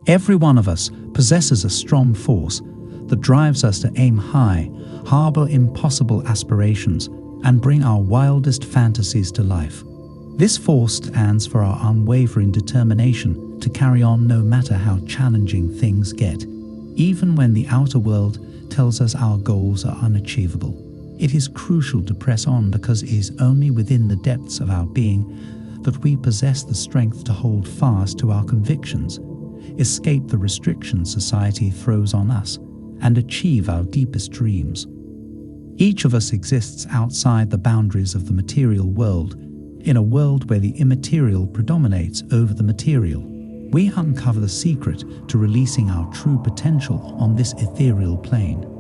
Every one of us possesses a strong force that drives us to aim high, harbor impossible aspirations, and bring our wildest fantasies to life. This force stands for our unwavering determination to carry on no matter how challenging things get, even when the outer world tells us our goals are unachievable. It is crucial to press on because it is only within the depths of our being that we possess the strength to hold fast to our convictions, escape the restrictions society throws on us, and achieve our deepest dreams. Each of us exists outside the boundaries of the material world, in a world where the immaterial predominates over the material. We uncover the secret to releasing our true potential on this ethereal plane.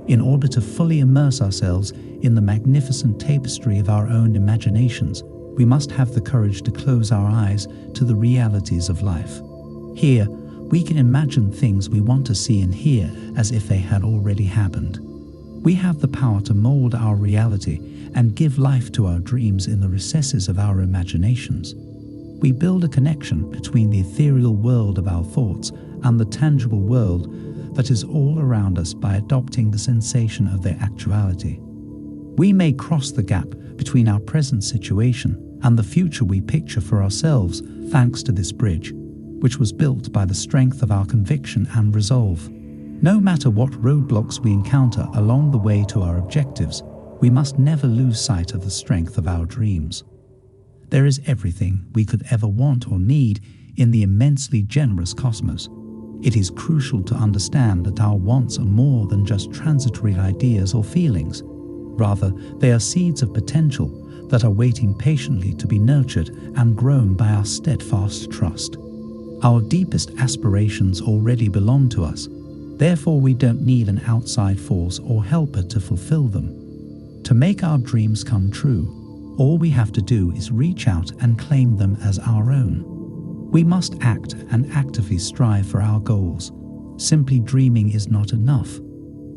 In order to fully immerse ourselves in the magnificent tapestry of our own imaginations, we must have the courage to close our eyes to the realities of life. Here, we can imagine things we want to see and hear as if they had already happened. We have the power to mold our reality and give life to our dreams in the recesses of our imaginations. We build a connection between the ethereal world of our thoughts and the tangible world that is all around us by adopting the sensation of their actuality. We may cross the gap between our present situation and the future we picture for ourselves thanks to this bridge, which was built by the strength of our conviction and resolve. No matter what roadblocks we encounter along the way to our objectives, we must never lose sight of the strength of our dreams. There is everything we could ever want or need in the immensely generous cosmos. It is crucial to understand that our wants are more than just transitory ideas or feelings. Rather, they are seeds of potential that are waiting patiently to be nurtured and grown by our steadfast trust. Our deepest aspirations already belong to us. Therefore, we don't need an outside force or helper to fulfill them. To make our dreams come true, all we have to do is reach out and claim them as our own. We must act and actively strive for our goals. Simply dreaming is not enough.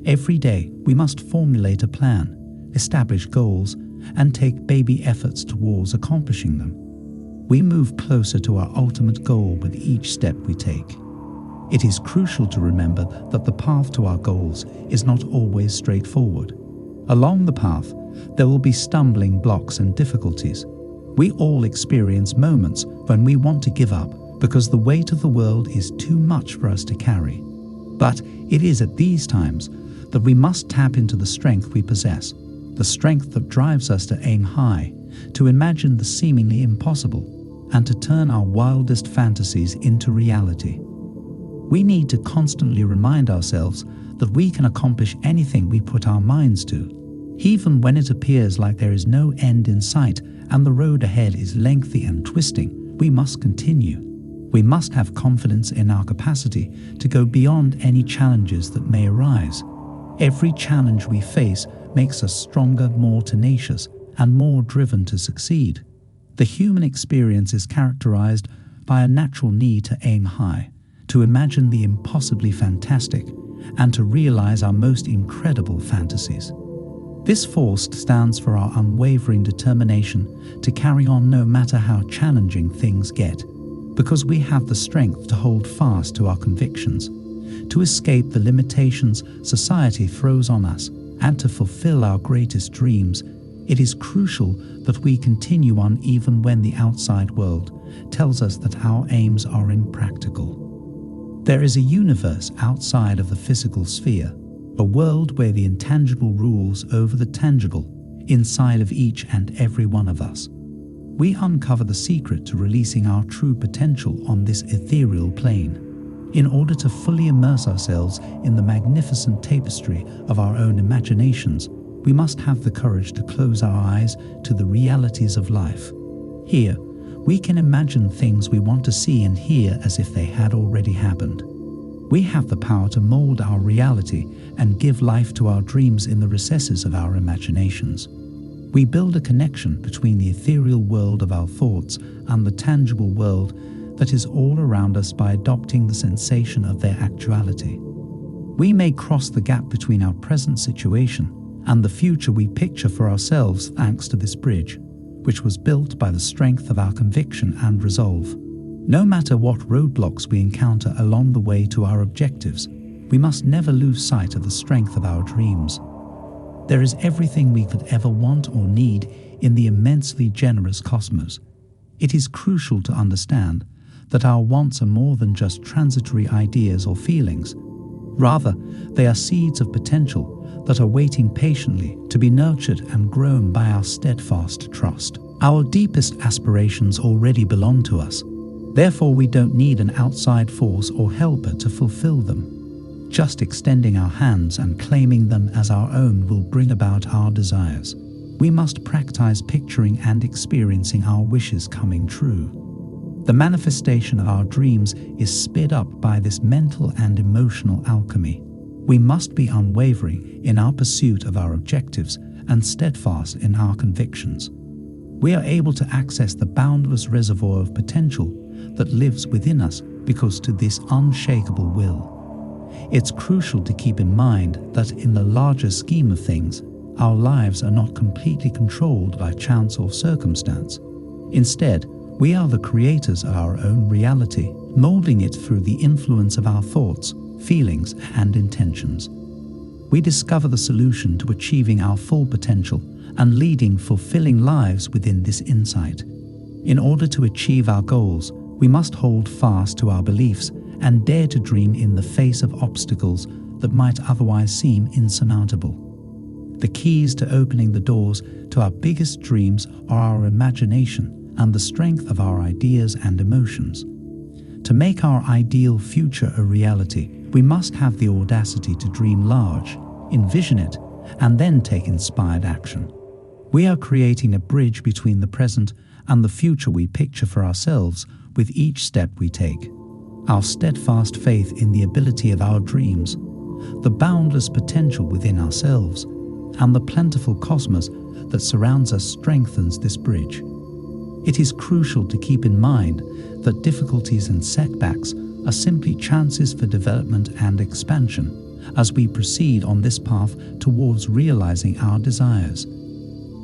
Every day, we must formulate a plan, establish goals, and take baby efforts towards accomplishing them. We move closer to our ultimate goal with each step we take. It is crucial to remember that the path to our goals is not always straightforward. Along the path, there will be stumbling blocks and difficulties. We all experience moments when we want to give up because the weight of the world is too much for us to carry. But it is at these times that we must tap into the strength we possess, the strength that drives us to aim high, to imagine the seemingly impossible, and to turn our wildest fantasies into reality. We need to constantly remind ourselves that we can accomplish anything we put our minds to, even when it appears like there is no end in sight and the road ahead is lengthy and twisting. We must continue. We must have confidence in our capacity to go beyond any challenges that may arise. Every challenge we face makes us stronger, more tenacious, and more driven to succeed. The human experience is characterized by a natural need to aim high, to imagine the impossibly fantastic, and to realize our most incredible fantasies. This force stands for our unwavering determination to carry on no matter how challenging things get, because we have the strength to hold fast to our convictions, to escape the limitations society throws on us, and to fulfill our greatest dreams. It is crucial that we continue on even when the outside world tells us that our aims are impractical. There is a universe outside of the physical sphere, a world where the intangible rules over the tangible, inside of each and every one of us. We uncover the secret to releasing our true potential on this ethereal plane. In order to fully immerse ourselves in the magnificent tapestry of our own imaginations, we must have the courage to close our eyes to the realities of life. Here, we can imagine things we want to see and hear as if they had already happened. We have the power to mold our reality and give life to our dreams in the recesses of our imaginations. We build a connection between the ethereal world of our thoughts and the tangible world that is all around us by adopting the sensation of their actuality. We may cross the gap between our present situation and the future we picture for ourselves thanks to this bridge, which was built by the strength of our conviction and resolve. No matter what roadblocks we encounter along the way to our objectives, we must never lose sight of the strength of our dreams. There is everything we could ever want or need in the immensely generous cosmos. It is crucial to understand that our wants are more than just transitory ideas or feelings. Rather, they are seeds of potential that are waiting patiently to be nurtured and grown by our steadfast trust. Our deepest aspirations already belong to us. Therefore, we don't need an outside force or helper to fulfill them. Just extending our hands and claiming them as our own will bring about our desires. We must practice picturing and experiencing our wishes coming true. The manifestation of our dreams is sped up by this mental and emotional alchemy. We must be unwavering in our pursuit of our objectives and steadfast in our convictions. We are able to access the boundless reservoir of potential that lives within us because to this unshakable will. It's crucial to keep in mind that in the larger scheme of things, our lives are not completely controlled by chance or circumstance. Instead, we are the creators of our own reality, molding it through the influence of our thoughts, feelings, and intentions. We discover the solution to achieving our full potential and leading fulfilling lives within this insight. In order to achieve our goals, we must hold fast to our beliefs and dare to dream in the face of obstacles that might otherwise seem insurmountable. The keys to opening the doors to our biggest dreams are our imagination and the strength of our ideas and emotions. To make our ideal future a reality, we must have the audacity to dream large, envision it, and then take inspired action. We are creating a bridge between the present and the future we picture for ourselves with each step we take. Our steadfast faith in the ability of our dreams, the boundless potential within ourselves, and the plentiful cosmos that surrounds us strengthens this bridge. It is crucial to keep in mind that difficulties and setbacks are simply chances for development and expansion as we proceed on this path towards realizing our desires.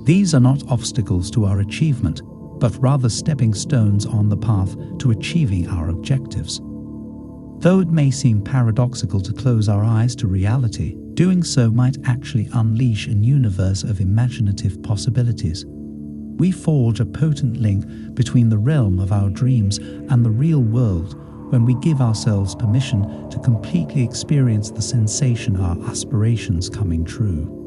These are not obstacles to our achievement, but rather stepping stones on the path to achieving our objectives. Though it may seem paradoxical to close our eyes to reality, doing so might actually unleash a universe of imaginative possibilities. We forge a potent link between the realm of our dreams and the real world when we give ourselves permission to completely experience the sensation of our aspirations coming true.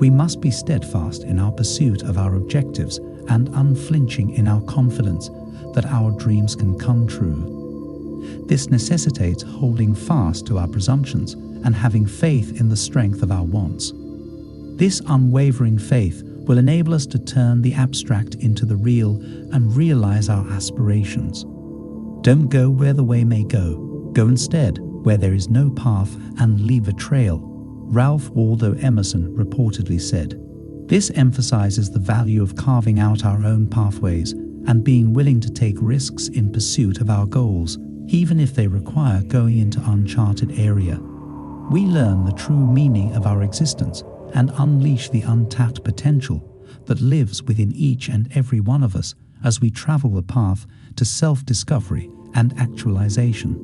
We must be steadfast in our pursuit of our objectives and unflinching in our confidence that our dreams can come true. This necessitates holding fast to our presumptions and having faith in the strength of our wants. This unwavering faith will enable us to turn the abstract into the real and realize our aspirations. Don't go where the way may go. Go instead where there is no path and leave a trail, Ralph Waldo Emerson reportedly said. This emphasizes the value of carving out our own pathways and being willing to take risks in pursuit of our goals, even if they require going into uncharted area. We learn the true meaning of our existence and unleash the untapped potential that lives within each and every one of us as we travel the path to self-discovery and actualization.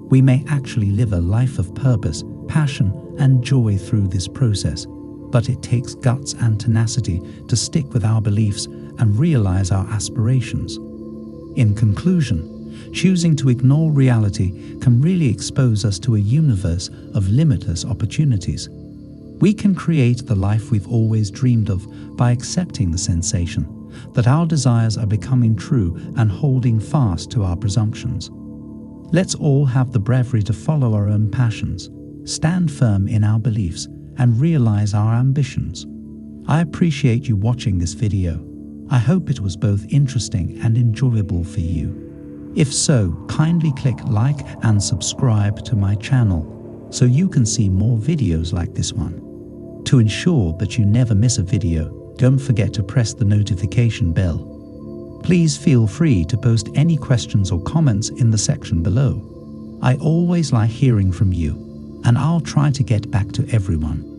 We may actually live a life of purpose, passion, and joy through this process, but it takes guts and tenacity to stick with our beliefs and realize our aspirations. In conclusion, choosing to ignore reality can really expose us to a universe of limitless opportunities. We can create the life we've always dreamed of by accepting the sensation that our desires are becoming true and holding fast to our presumptions. Let's all have the bravery to follow our own passions, stand firm in our beliefs, and realize our ambitions. I appreciate you watching this video. I hope it was both interesting and enjoyable for you. If so, kindly click like and subscribe to my channel so you can see more videos like this one. To ensure that you never miss a video, don't forget to press the notification bell. Please feel free to post any questions or comments in the section below. I always like hearing from you, and I'll try to get back to everyone.